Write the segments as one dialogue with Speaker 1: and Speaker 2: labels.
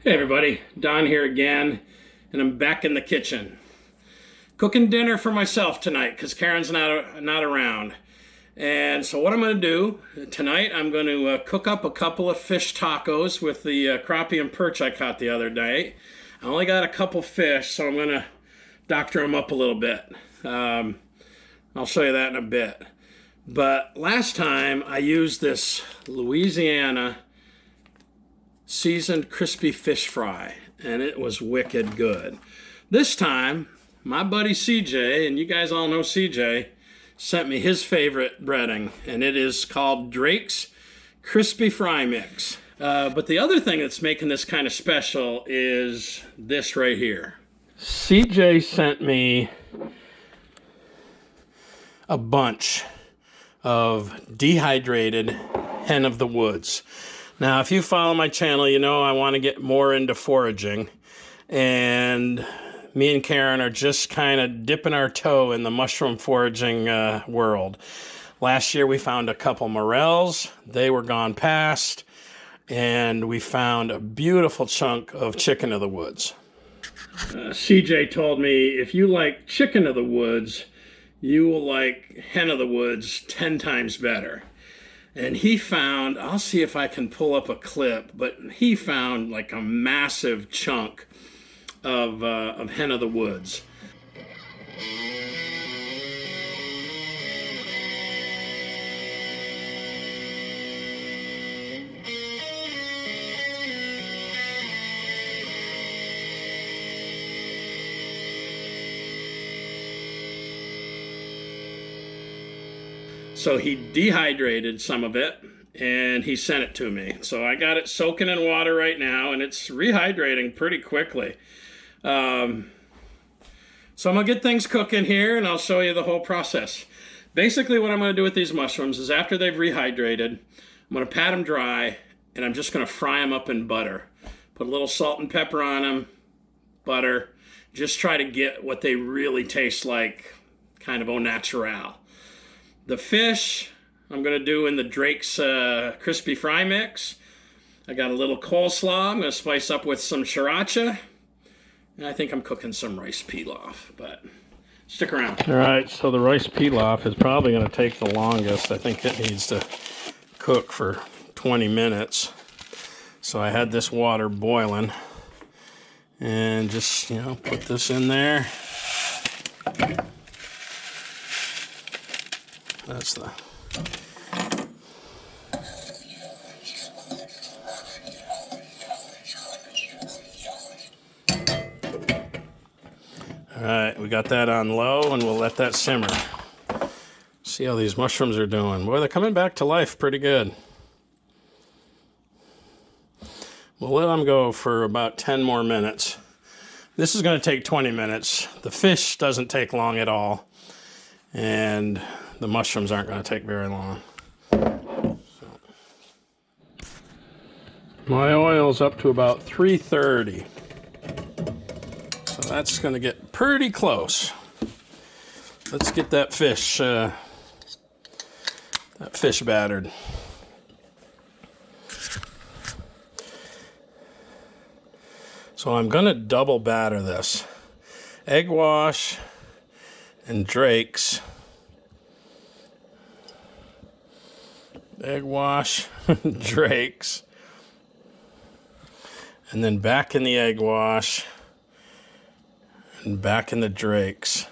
Speaker 1: Hey everybody, Don here again, and I'm back in the kitchen. Cooking dinner for myself tonight because Karen's not around. And so what I'm going to do tonight, I'm going to cook up a couple of fish tacos with the crappie and perch I caught the other day. I only got a couple fish, so I'm going to doctor them up a little bit. I'll show you that in a bit. But last time I used this Louisiana seasoned crispy fish fry, and it was wicked good. This time, my buddy CJ, and you guys all know CJ, sent me his favorite breading, and it is called Drake's Crispy Fry Mix. But the other thing that's making this kind of special is this right here. CJ sent me a bunch of dehydrated hen of the woods. Now, if you follow my channel, you know I want to get more into foraging, and me and Karen are just kind of dipping our toe in the mushroom foraging world. Last year we found a couple morels. They were gone past, and we found a beautiful chunk of chicken of the woods. CJ told me if you like chicken of the woods, you will like hen of the woods 10 times better. And he found, I'll see if I can pull up a clip, but he found like a massive chunk of hen of the woods. So he dehydrated some of it and he sent it to me. So I got it soaking in water right now, and it's rehydrating pretty quickly. So I'm gonna get things cooking here and I'll show you the whole process. Basically what I'm gonna do with these mushrooms is after they've rehydrated, I'm gonna pat them dry and I'm just gonna fry them up in butter. Put a little salt and pepper on them, butter. Just try to get what they really taste like, kind of au naturel. The fish I'm going to do in the Drake's crispy fry mix. I got a little coleslaw I'm going to spice up with some sriracha. And I think I'm cooking some rice pilaf, but stick around. All right, so the rice pilaf is probably going to take the longest. I think it needs to cook for 20 minutes. So I had this water boiling. And just, put this in there. That's the... All right, we got that on low and we'll let that simmer. See how these mushrooms are doing. Boy, they're coming back to life pretty good. We'll let them go for about 10 more minutes. This is going to take 20 minutes. The fish doesn't take long at all. And the mushrooms aren't going to take very long. So. My oil's up to about 330. So that's going to get pretty close. Let's get that fish battered. So I'm going to double batter this. Egg wash and Drake's. Egg wash, Drake's. And then back in the egg wash. And back in the Drake's.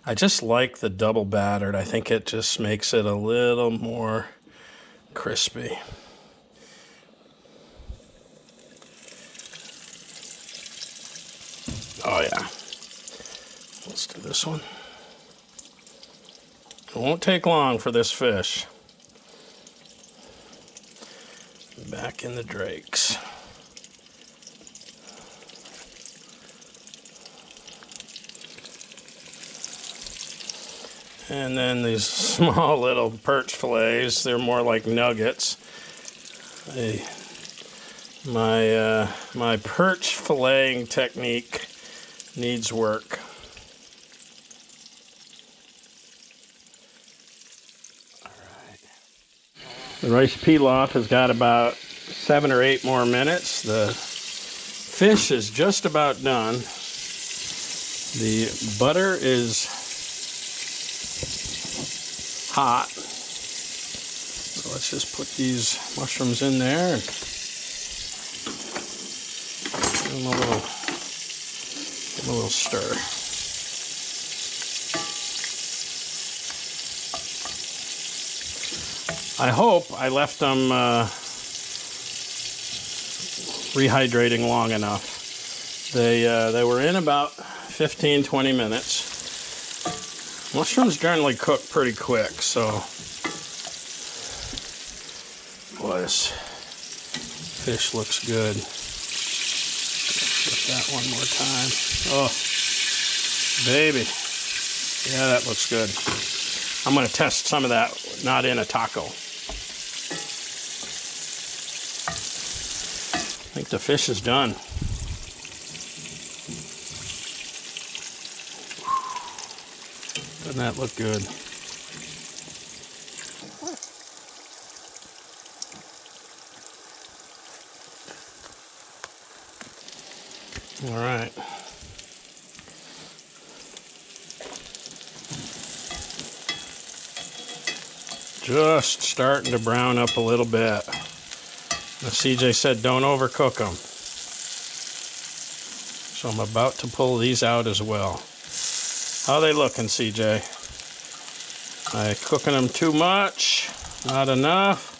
Speaker 1: I just like the double battered. I think it just makes it a little more crispy. Oh yeah. Let's do this one. It won't take long for this fish. Back in the Drake's. And then these small little perch fillets, they're more like nuggets. My perch filleting technique needs work. All right. The rice pilaf has got about 7 or 8 more minutes. The Fish is just about done. The butter is hot. So let's just put these mushrooms in there and give them a little stir. I hope I left them rehydrating long enough. They were in about 15-20 minutes. Mushrooms generally cook pretty quick, so boy, this fish looks good. Get that one more time. Oh, baby. Yeah, that looks good. I'm going to test some of that not in a taco. I think the fish is done. Doesn't that look good? All right. Just starting to brown up a little bit. Now, CJ said don't overcook them. So I'm about to pull these out as well. How are they looking, CJ? Am I cooking them too much? Not enough?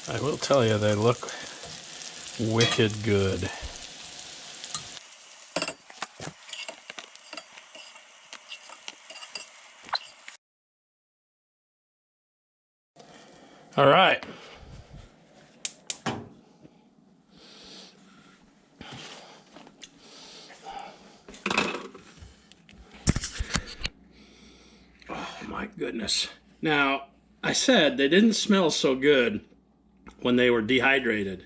Speaker 1: I will tell you, they look wicked good. All right. Oh my goodness. Now, I said they didn't smell so good when they were dehydrated.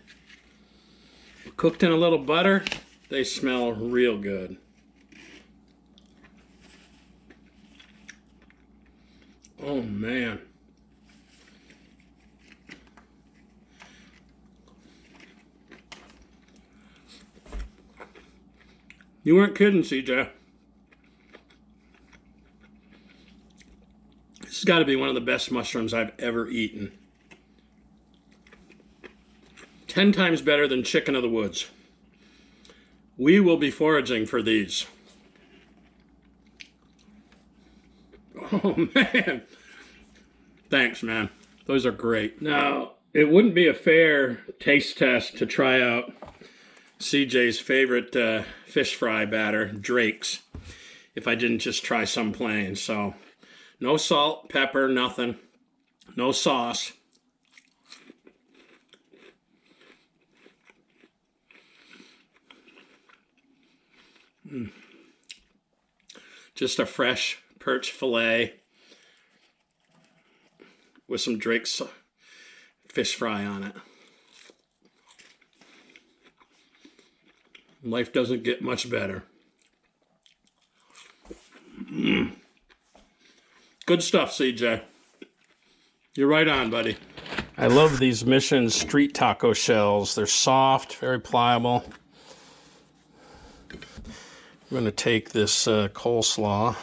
Speaker 1: Cooked in a little butter, they smell real good. Oh man. You weren't kidding, CJ. This has got to be one of the best mushrooms I've ever eaten. 10 times better than chicken of the woods. We will be foraging for these. Oh man. Thanks, man. Those are great. Now, it wouldn't be a fair taste test to try out CJ's favorite fish fry batter, Drake's, if I didn't just try some plain. So, no salt, pepper, nothing. No sauce. Just a fresh perch fillet with some Drake's fish fry on it. Life doesn't get much better. Good stuff, CJ. You're right on, buddy. I love these Mission street taco shells. They're soft, very pliable. I'm going to take this coleslaw,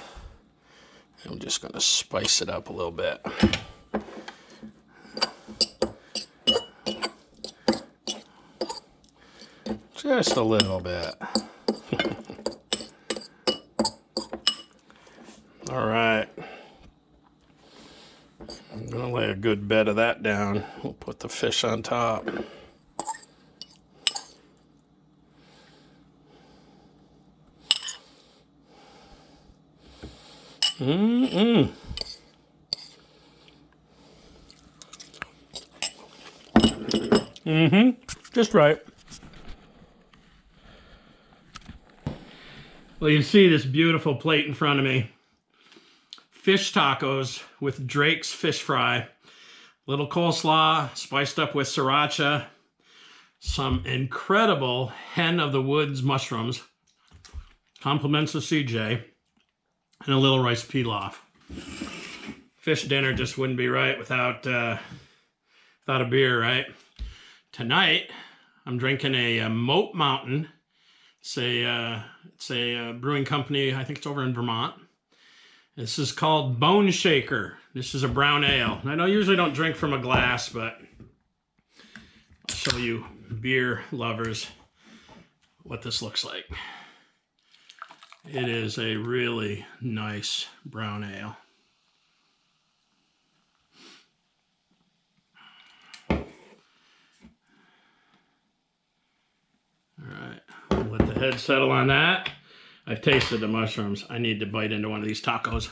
Speaker 1: and I'm just going to spice it up a little bit. Just a little bit. All right. I'm going to lay a good bed of that down. We'll put the fish on top. Mm-mm. Mm-hmm. Just right. Well, you see this beautiful plate in front of me. Fish tacos with Drake's fish fry. Little coleslaw, spiced up with sriracha. Some incredible hen of the woods mushrooms. Compliments of CJ. And a little rice pilaf. Fish dinner just wouldn't be right without a beer, right? Tonight, I'm drinking a Moat Mountain. It's a brewing company. I think it's over in Vermont. This is called Bone Shaker. This is a brown ale. I usually don't drink from a glass, but I'll show you beer lovers what this looks like. It is a really nice brown ale. All right, I'll let the head settle on that. I've tasted the mushrooms. I need to bite into one of these tacos.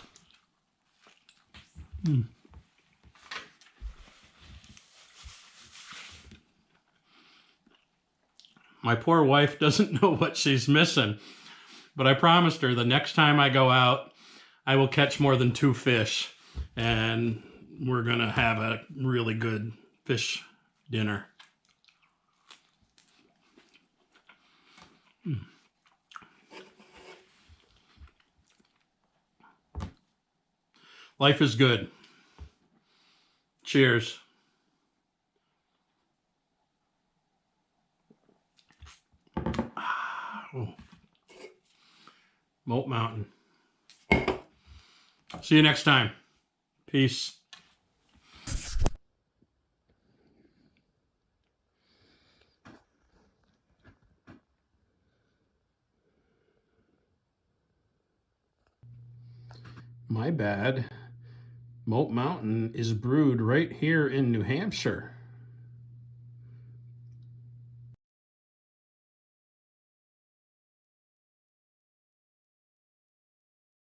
Speaker 1: My poor wife doesn't know what she's missing, but I promised her the next time I go out, I will catch more than 2 fish, and we're going to have a really good fish dinner. Life is good. Cheers. Oh. Moat Mountain. See you next time. Peace. My bad. Moat Mountain is brewed right here in New Hampshire.